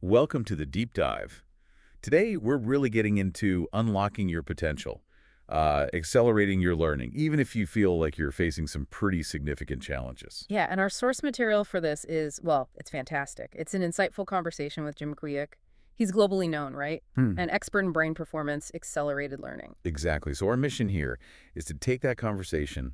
Welcome to the deep dive. Today, we're really getting into unlocking your potential, accelerating your learning, even if you feel like you're facing some pretty significant challenges. Yeah, and our source material for this is, well, it's fantastic. It's an insightful conversation with Jim Kwiuk. He's globally known, right? An expert in brain performance, accelerated learning. Exactly. So our mission here is to take that conversation,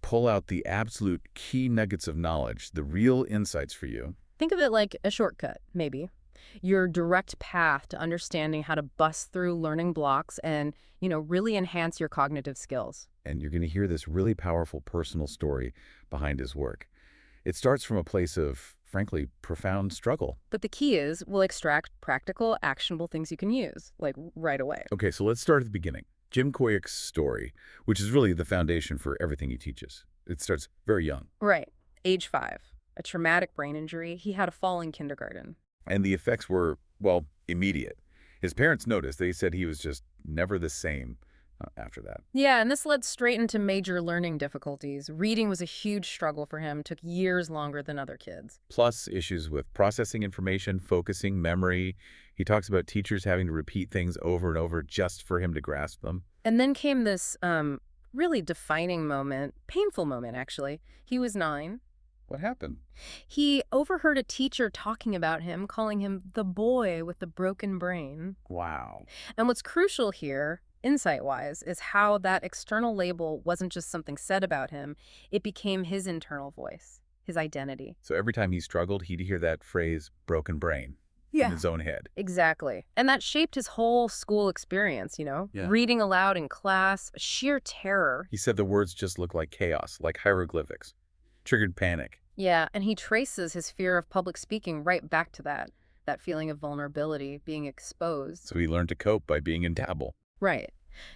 pull out the absolute key nuggets of knowledge, the real insights for you. Think of it like a shortcut, maybe. Your direct path to understanding how to bust through learning blocks and, really enhance your cognitive skills. And you're going to hear this really powerful personal story behind his work. It starts from a place of, frankly, profound struggle. But the key is we'll extract practical, actionable things you can use, like right away. Okay, so let's start at the beginning. Jim Kwiuk's story, which is really the foundation for everything he teaches. It starts very young. Right. Age 5. A traumatic brain injury. He had a fall in kindergarten. And the effects were, well, immediate. His parents noticed. They said he was just never the same after that. Yeah, and this led straight into major learning difficulties. Reading was a huge struggle for him, took years longer than other kids. Plus issues with processing information, focusing, memory. He talks about teachers having to repeat things over and over just for him to grasp them. And then came this really defining moment, painful moment, actually. He was 9. What happened? He overheard a teacher talking about him, calling him the boy with the broken brain. Wow. And what's crucial here, insight-wise, is how that external label wasn't just something said about him. It became his internal voice, his identity. So every time he struggled, he'd hear that phrase, broken brain, in his own head. Exactly. And that shaped his whole school experience, Yeah. Reading aloud in class, sheer terror. He said the words just looked like chaos, like hieroglyphics. Triggered panic. Yeah, and he traces his fear of public speaking right back to that feeling of vulnerability, being exposed. So he learned to cope by being in dabble. Right.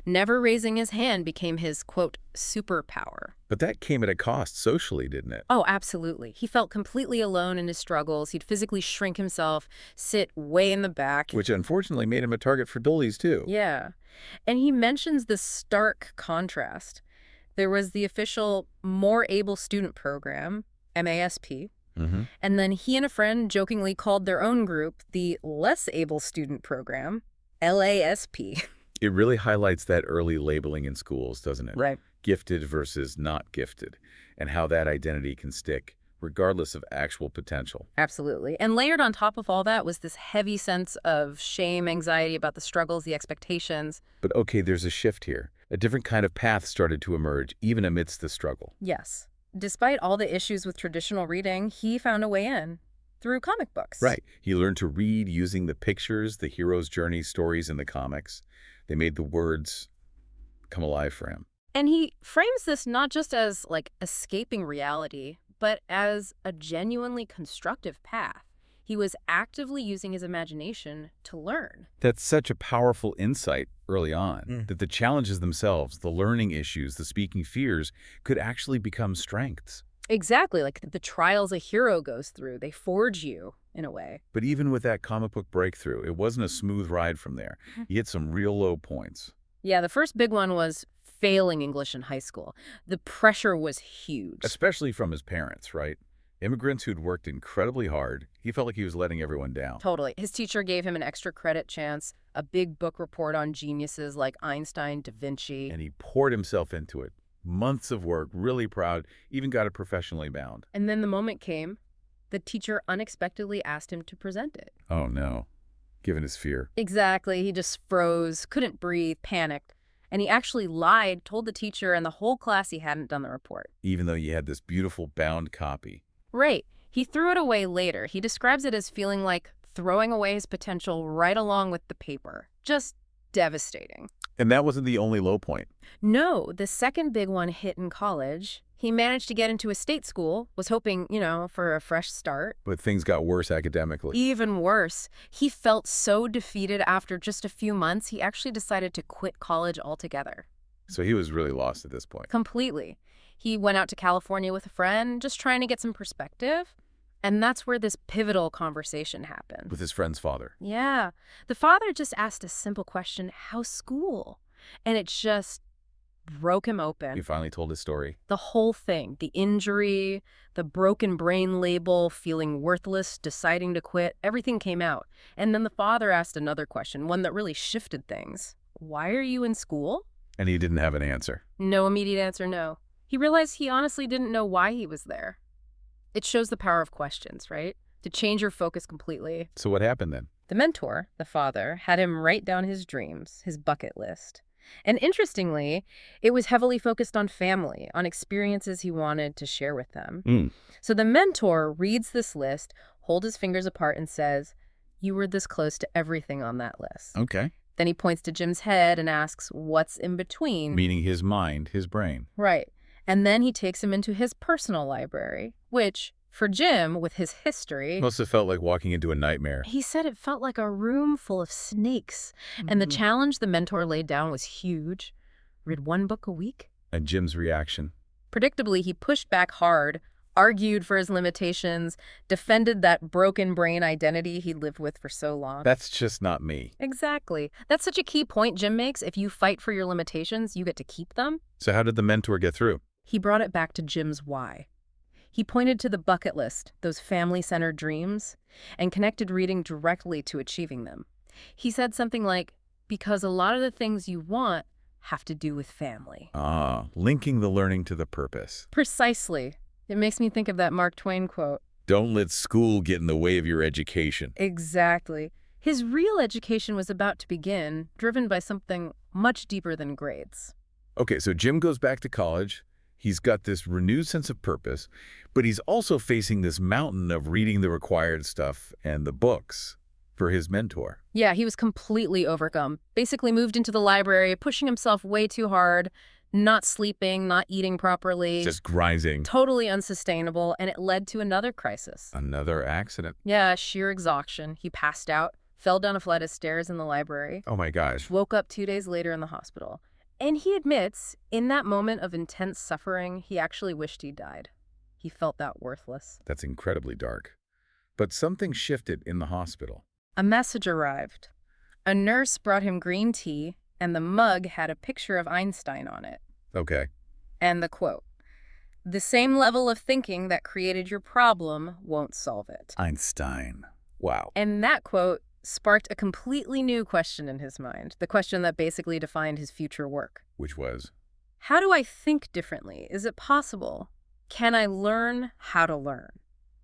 Never raising his hand became his, quote, superpower. But that came at a cost socially, didn't it? Oh, absolutely. He felt completely alone in his struggles. He'd physically shrink himself, sit way in the back. Which unfortunately made him a target for bullies, too. Yeah. And he mentions this stark contrast. There was the official More Able Student Program, MASP, and then he and a friend jokingly called their own group the Less Able Student Program, LASP. It really highlights that early labeling in schools, doesn't it? Right. Gifted versus not gifted, and how that identity can stick, regardless of actual potential. Absolutely. And layered on top of all that was this heavy sense of shame, anxiety about the struggles, the expectations. But okay, there's a shift here. A different kind of path started to emerge, even amidst the struggle. Yes. Despite all the issues with traditional reading, he found a way in through comic books. Right. He learned to read using the pictures, the hero's journey stories in the comics. They made the words come alive for him. And he frames this not just as, escaping reality, but as a genuinely constructive path. He was actively using his imagination to learn. That's such a powerful insight early on, that the challenges themselves, the learning issues, the speaking fears, could actually become strengths. Exactly, like the trials a hero goes through. They forge you, in a way. But even with that comic book breakthrough, it wasn't a smooth ride from there. He hit some real low points. Yeah, the first big one was failing English in high school. The pressure was huge. Especially from his parents, right? Immigrants who'd worked incredibly hard. He felt like he was letting everyone down. Totally. His teacher gave him an extra credit chance, a big book report on geniuses like Einstein, Da Vinci. And he poured himself into it. Months of work, really proud, even got it professionally bound. And then the moment came. The teacher unexpectedly asked him to present it. Oh, no. Given his fear. Exactly. He just froze, couldn't breathe, panicked. And he actually lied, told the teacher and the whole class he hadn't done the report. Even though he had this beautiful bound copy. Right. He threw it away later. He describes it as feeling like throwing away his potential right along with the paper. Just devastating. And that wasn't the only low point. No, the second big one hit in college. He managed to get into a state school, was hoping, for a fresh start. But things got worse academically. Even worse. He felt so defeated after just a few months, he actually decided to quit college altogether. So he was really lost at this point. Completely. He went out to California with a friend, just trying to get some perspective. And that's where this pivotal conversation happened. With his friend's father. Yeah. The father just asked a simple question, how's school? And it just broke him open. He finally told his story. The whole thing, the injury, the broken brain label, feeling worthless, deciding to quit, everything came out. And then the father asked another question, one that really shifted things. Why are you in school? And he didn't have an answer. No immediate answer, no. He realized he honestly didn't know why he was there. It shows the power of questions, right? To change your focus completely. So what happened then? The mentor, the father, had him write down his dreams, his bucket list. And interestingly, it was heavily focused on family, on experiences he wanted to share with them. So the mentor reads this list, holds his fingers apart and says, "You were this close to everything on that list." Okay. Then he points to Jim's head and asks, "What's in between?" Meaning his mind, his brain. Right. And then he takes him into his personal library, which, for Jim, with his history... Must have felt like walking into a nightmare. He said it felt like a room full of snakes. And the challenge the mentor laid down was huge. Read one book a week. And Jim's reaction? Predictably, he pushed back hard, argued for his limitations, defended that broken brain identity he lived with for so long. That's just not me. Exactly. That's such a key point Jim makes. If you fight for your limitations, you get to keep them. So how did the mentor get through? He brought it back to Jim's why. He pointed to the bucket list, those family-centered dreams, and connected reading directly to achieving them. He said something like, because a lot of the things you want have to do with family. Linking the learning to the purpose. Precisely. It makes me think of that Mark Twain quote. Don't let school get in the way of your education. Exactly. His real education was about to begin, driven by something much deeper than grades. Okay, so Jim goes back to college. He's got this renewed sense of purpose, but he's also facing this mountain of reading the required stuff and the books for his mentor. Yeah, he was completely overcome. Basically moved into the library, pushing himself way too hard, not sleeping, not eating properly. Just grinding. Totally unsustainable, and it led to another crisis. Another accident. Yeah, sheer exhaustion. He passed out, fell down a flight of stairs in the library. Oh my gosh. Woke up 2 days later in the hospital. And he admits, in that moment of intense suffering, he actually wished he died. He felt that worthless. That's incredibly dark. But something shifted in the hospital. A message arrived. A nurse brought him green tea, and the mug had a picture of Einstein on it. Okay. And the quote, "The same level of thinking that created your problem won't solve it." Einstein. Wow. And that quote sparked a completely new question in his mind, the question that basically defined his future work. Which was? How do I think differently? Is it possible? Can I learn how to learn?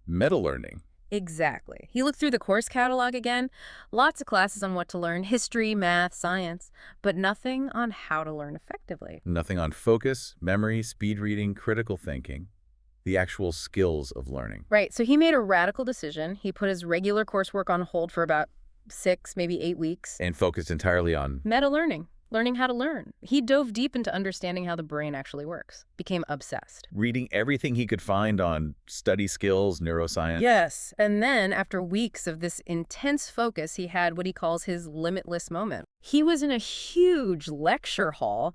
Meta-learning. Exactly. He looked through the course catalog again. Lots of classes on what to learn, history, math, science, but nothing on how to learn effectively. Nothing on focus, memory, speed reading, critical thinking. The actual skills of learning. Right. So he made a radical decision. He put his regular coursework on hold for about 6, maybe 8 weeks. And focused entirely on? Meta-learning. Learning how to learn. He dove deep into understanding how the brain actually works. Became obsessed. Reading everything he could find on study skills, neuroscience. Yes. And then, after weeks of this intense focus, he had what he calls his limitless moment. He was in a huge lecture hall.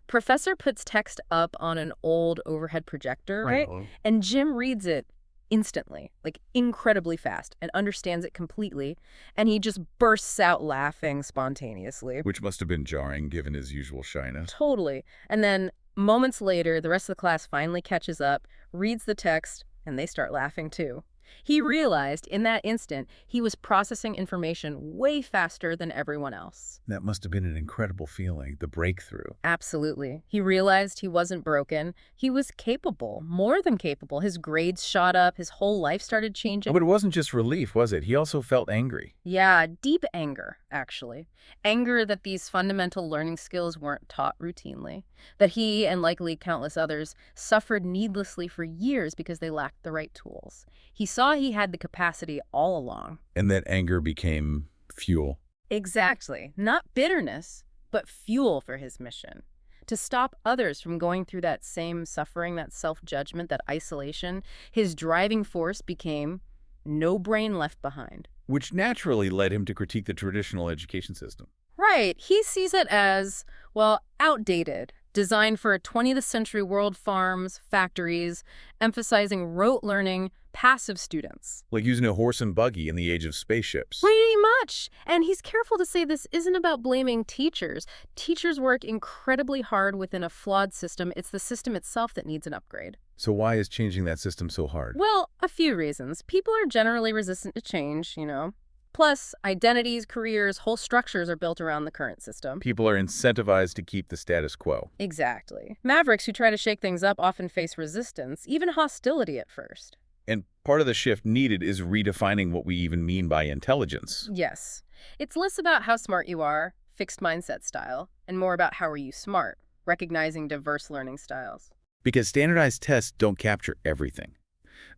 Professor puts text up on an old overhead projector, right? And Jim reads it instantly, like incredibly fast, and understands it completely. And he just bursts out laughing spontaneously. Which must have been jarring, given his usual shyness. Totally. And then moments later, the rest of the class finally catches up, reads the text, and they start laughing too. He realized in that instant he was processing information way faster than everyone else. That must have been an incredible feeling, the breakthrough. Absolutely. He realized he wasn't broken. He was capable, more than capable. His grades shot up. His whole life started changing. Oh, but it wasn't just relief, was it? He also felt angry. Yeah, deep anger, actually. Anger that these fundamental learning skills weren't taught routinely. That he, and likely countless others, suffered needlessly for years because they lacked the right tools. He saw he had the capacity all along. And that anger became fuel. Exactly. Not bitterness, but fuel for his mission. To stop others from going through that same suffering, that self-judgment, that isolation, his driving force became no brain left behind. Which naturally led him to critique the traditional education system. Right. He sees it as, well, outdated, designed for 20th century world farms, factories, emphasizing rote learning, passive students. Like using a horse and buggy in the age of spaceships. Pretty much. And he's careful to say this isn't about blaming teachers. Teachers work incredibly hard within a flawed system. It's the system itself that needs an upgrade. So why is changing that system so hard? Well, a few reasons. People are generally resistant to change, you know. Plus, identities, careers, whole structures are built around the current system. People are incentivized to keep the status quo. Exactly. Mavericks who try to shake things up often face resistance, even hostility at first. And part of the shift needed is redefining what we even mean by intelligence. Yes. It's less about how smart you are, fixed mindset style, and more about how are you smart, recognizing diverse learning styles. Because standardized tests don't capture everything,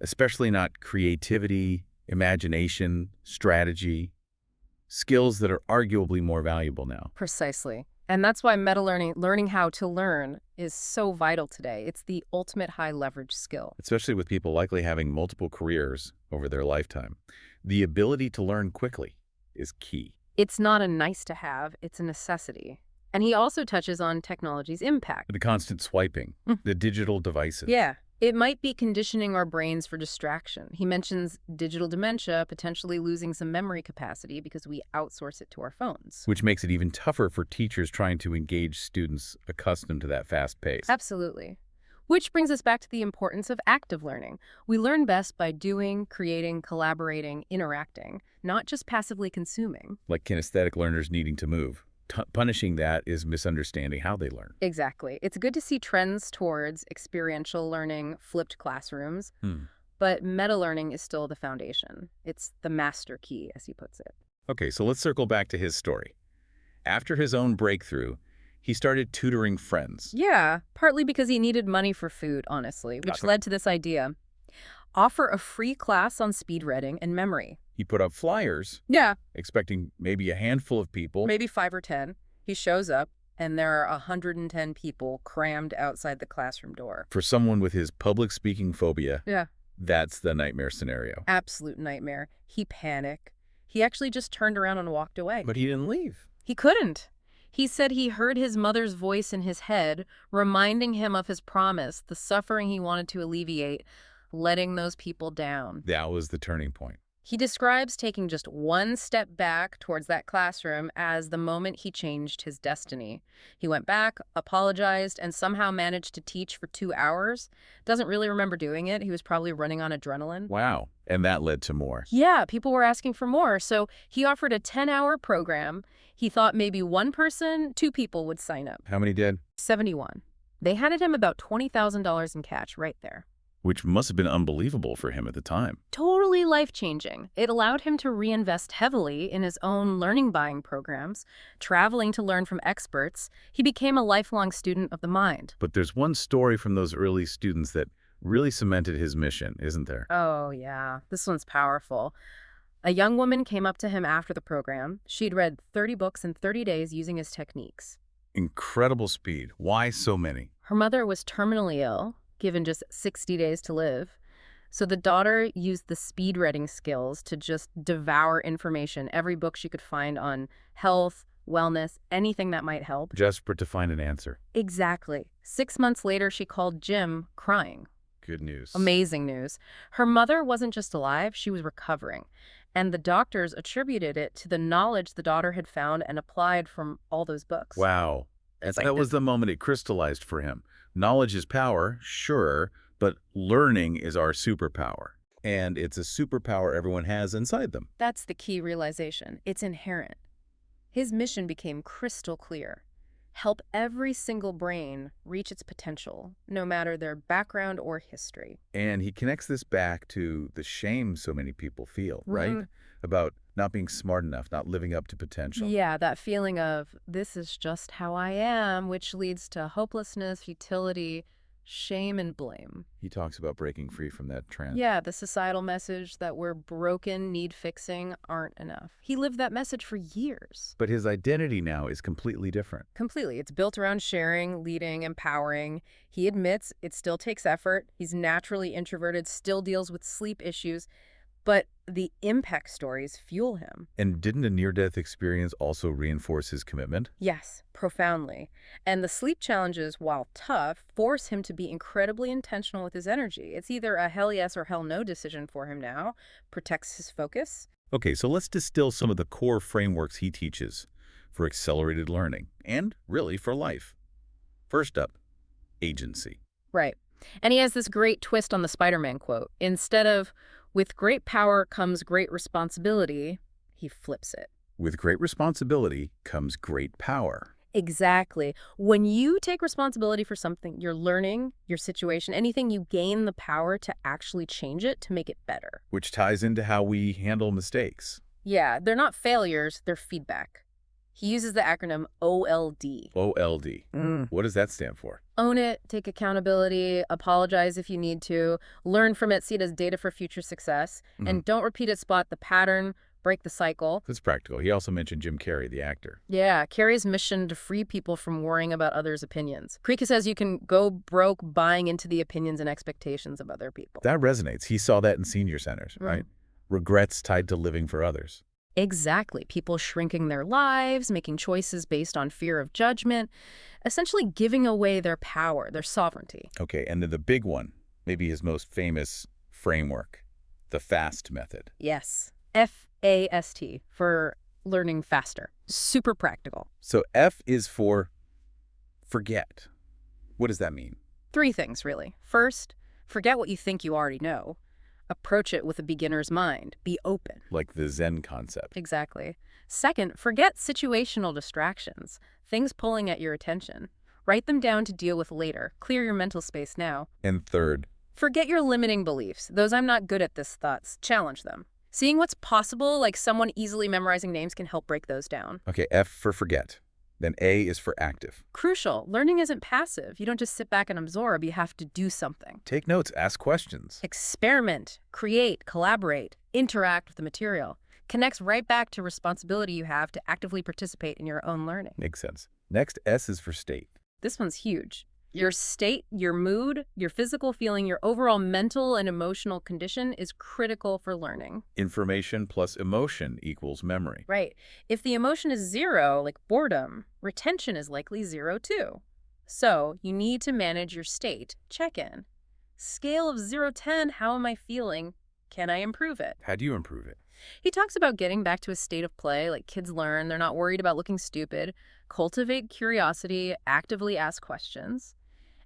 especially not creativity, imagination, strategy, skills that are arguably more valuable now. Precisely. And that's why meta-learning, learning how to learn, is so vital today. It's the ultimate high-leverage skill. Especially with people likely having multiple careers over their lifetime. The ability to learn quickly is key. It's not a nice-to-have, it's a necessity. And he also touches on technology's impact. The constant swiping, the digital devices. Yeah. It might be conditioning our brains for distraction. He mentions digital dementia, potentially losing some memory capacity because we outsource it to our phones. Which makes it even tougher for teachers trying to engage students accustomed to that fast pace. Absolutely. Which brings us back to the importance of active learning. We learn best by doing, creating, collaborating, interacting, not just passively consuming. Like kinesthetic learners needing to move. Punishing that is misunderstanding how they learn. Exactly. It's good to see trends towards experiential learning, flipped classrooms, but meta-learning is still the foundation. It's the master key, as he puts it. Okay, so let's circle back to his story. After his own breakthrough, he started tutoring friends. Yeah, partly because he needed money for food, honestly, which led to this idea. Offer a free class on speed reading and memory. He put up flyers. Yeah. Expecting maybe a handful of people. Maybe 5 or 10. He shows up, and there are 110 people crammed outside the classroom door. For someone with his public speaking phobia, Yeah. That's the nightmare scenario. Absolute nightmare. He panicked. He actually just turned around and walked away. But he didn't leave. He couldn't. He said he heard his mother's voice in his head, reminding him of his promise, the suffering he wanted to alleviate, letting those people down. That was the turning point. He describes taking just one step back towards that classroom as the moment he changed his destiny. He went back, apologized, and somehow managed to teach for 2 hours. Doesn't really remember doing it. He was probably running on adrenaline. Wow. And that led to more. Yeah, people were asking for more. So he offered a 10-hour program. He thought maybe 1 person, 2 people would sign up. How many did? 71. They handed him about $20,000 in cash right there. Which must have been unbelievable for him at the time. Totally life-changing. It allowed him to reinvest heavily in his own learning buying programs, traveling to learn from experts. He became a lifelong student of the mind. But there's one story from those early students that really cemented his mission, isn't there? Oh, yeah. This one's powerful. A young woman came up to him after the program. She'd read 30 books in 30 days using his techniques. Incredible speed. Why so many? Her mother was terminally ill, given just 60 days to live. So the daughter used the speed reading skills to just devour information, every book she could find on health, wellness, anything that might help. Desperate to find an answer. Exactly. 6 months later, she called Jim crying. Good news. Amazing news. Her mother wasn't just alive, she was recovering. And the doctors attributed it to the knowledge the daughter had found and applied from all those books. Wow. That was the moment it crystallized for him. Knowledge is power, sure, but learning is our superpower. And it's a superpower everyone has inside them. That's the key realization. It's inherent. His mission became crystal clear. Help every single brain reach its potential, no matter their background or history. And he connects this back to the shame so many people feel, right? About not being smart enough, not living up to potential. Yeah, that feeling of, this is just how I am, which leads to hopelessness, futility, shame, and blame. He talks about breaking free from that trend. Yeah, the societal message that we're broken, need fixing, aren't enough. He lived that message for years. But his identity now is completely different. Completely. It's built around sharing, leading, empowering. He admits it still takes effort. He's naturally introverted, still deals with sleep issues. But the impact stories fuel him. And didn't a near-death experience also reinforce his commitment? Yes, profoundly. And the sleep challenges, while tough, force him to be incredibly intentional with his energy. It's either a hell yes or hell no decision for him now. Protects his focus. Okay, so let's distill some of the core frameworks he teaches for accelerated learning and, really, for life. First up, agency. Right. And he has this great twist on the Spider-Man quote. Instead of, with great power comes great responsibility, he flips it. With great responsibility comes great power. Exactly. When you take responsibility for something, you're learning, your situation, anything, you gain the power to actually change it to make it better. Which ties into how we handle mistakes. Yeah, they're not failures, they're feedback. He uses the acronym OLD. OLD. What does that stand for? Own it, take accountability, apologize if you need to, learn from it, see it as data for future success, and don't repeat it, spot the pattern, break the cycle. That's practical. He also mentioned Jim Carrey, the actor. Yeah, Carrey's mission to free people from worrying about others' opinions. Krika says you can go broke buying into the opinions and expectations of other people. That resonates. He saw that in senior centers, right? Regrets tied to living for others. Exactly. People shrinking their lives, making choices based on fear of judgment, essentially giving away their power, their sovereignty. Okay, and then the big one, maybe his most famous framework, the FAST method. Yes. FAST for learning faster. Super practical. So F is for forget. What does that mean? 3 things, really. First, forget what you think you already know. Approach it with a beginner's mind. Be open. Like the Zen concept. Exactly. Second, forget situational distractions, things pulling at your attention. Write them down to deal with later. Clear your mental space now. And third, forget your limiting beliefs. Those I'm not good at this thoughts. Challenge them. Seeing what's possible, like someone easily memorizing names, can help break those down. okay, F for forget. Then A is for active. Crucial. Learning isn't passive. You don't just sit back and absorb. You have to do something. Take notes, ask questions. Experiment, create, collaborate, interact with the material. Connects right back to responsibility you have to actively participate in your own learning. Makes sense. Next, S is for state. This one's huge. Your state, your mood, your physical feeling, your overall mental and emotional condition is critical for learning. Information plus emotion equals memory. Right. If the emotion is 0, like boredom, retention is likely 0 too. So you need to manage your state. Check in. Scale of 0 to 10, how am I feeling? Can I improve it? How do you improve it? He talks about getting back to a state of play, like kids learn, they're not worried about looking stupid. Cultivate curiosity, actively ask questions.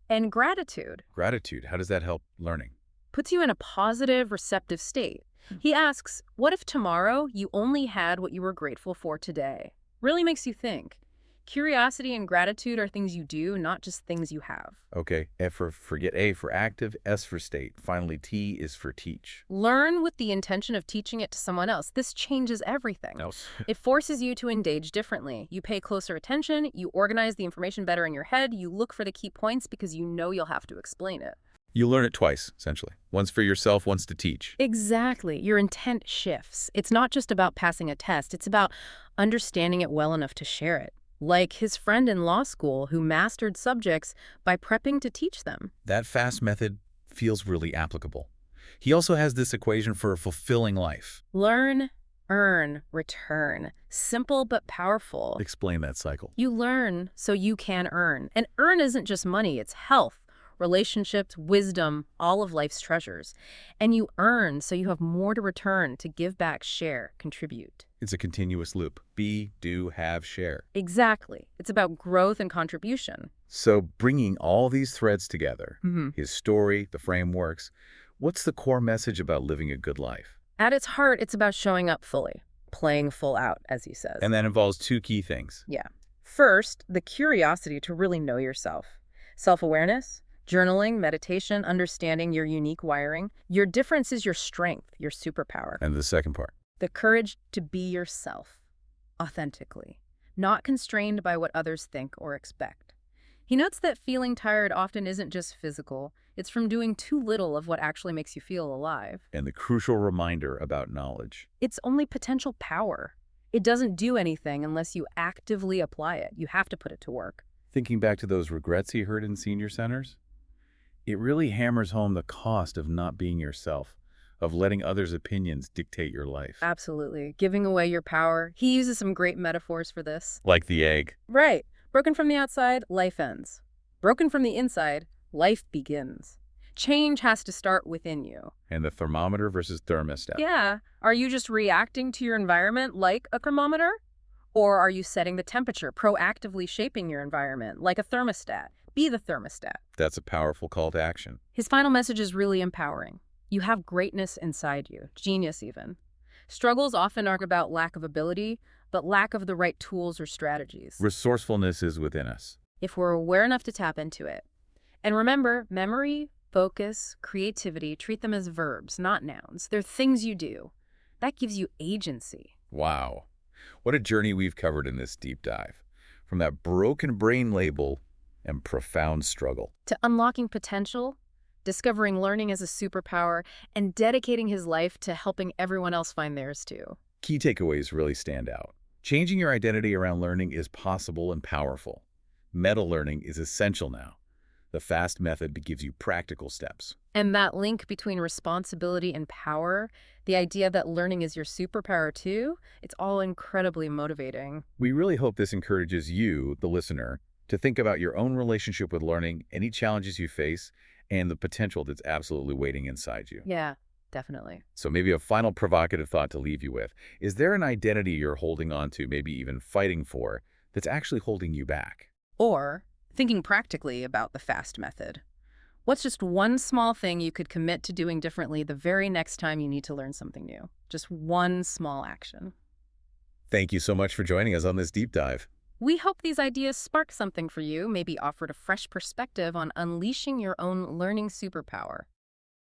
And gratitude. Gratitude, how does that help learning? Puts you in a positive, receptive state. He asks, what if tomorrow you only had what you were grateful for today? Really makes you think. Curiosity and gratitude are things you do, not just things you have. Okay, F for forget, A for active, S for state. Finally, T is for teach. Learn with the intention of teaching it to someone else. This changes everything. It forces you to engage differently. You pay closer attention, you organize the information better in your head, you look for the key points because you know you'll have to explain it. You learn it twice, essentially. Once for yourself, once to teach. Exactly. Your intent shifts. It's not just about passing a test. It's about understanding it well enough to share it. Like his friend in law school who mastered subjects by prepping to teach them. That FAST method feels really applicable. He also has this equation for a fulfilling life. Learn, earn, return. Simple but powerful. Explain that cycle. You learn so you can earn. And earn isn't just money, it's health, relationships, wisdom, all of life's treasures. And you earn so you have more to return, to give back, share, contribute. It's a continuous loop. Be, do, have, share. Exactly. It's about growth and contribution. So bringing all these threads together, his story, the frameworks, what's the core message about living a good life? At its heart, it's about showing up fully, playing full out, as he says. And that involves 2 key things. Yeah. First, the curiosity to really know yourself. Self-awareness, journaling, meditation, understanding your unique wiring. Your difference is your strength, your superpower. And the second part? The courage to be yourself, authentically, not constrained by what others think or expect. He notes that feeling tired often isn't just physical. It's from doing too little of what actually makes you feel alive. And the crucial reminder about knowledge. It's only potential power. It doesn't do anything unless you actively apply it. You have to put it to work. Thinking back to those regrets he heard in senior centers, it really hammers home the cost of not being yourself, of letting others' opinions dictate your life. Absolutely. Giving away your power. He uses some great metaphors for this. Like the egg. Right. Broken from the outside, life ends. Broken from the inside, life begins. Change has to start within you. And the thermometer versus thermostat. Yeah. Are you just reacting to your environment like a thermometer? Or are you setting the temperature, proactively shaping your environment like a thermostat? Be the thermostat. That's a powerful call to action. His final message is really empowering. You have greatness inside you, genius even. Struggles often aren't about lack of ability, but lack of the right tools or strategies. Resourcefulness is within us. If we're aware enough to tap into it. And remember, memory, focus, creativity, treat them as verbs, not nouns. They're things you do. That gives you agency. Wow. What a journey we've covered in this deep dive. From that broken brain label and profound struggle. To unlocking potential, discovering learning as a superpower, and dedicating his life to helping everyone else find theirs too. Key takeaways really stand out. Changing your identity around learning is possible and powerful. Meta learning is essential now. The FAST method gives you practical steps. And that link between responsibility and power, the idea that learning is your superpower too, it's all incredibly motivating. We really hope this encourages you, the listener, to think about your own relationship with learning, any challenges you face, and the potential that's absolutely waiting inside you. Yeah, definitely. So maybe a final provocative thought to leave you with. Is there an identity you're holding on to, maybe even fighting for, that's actually holding you back? Or thinking practically about the FAST method. What's just one small thing you could commit to doing differently the very next time you need to learn something new? Just one small action. Thank you so much for joining us on this deep dive. We hope these ideas spark something for you, maybe offered a fresh perspective on unleashing your own learning superpower.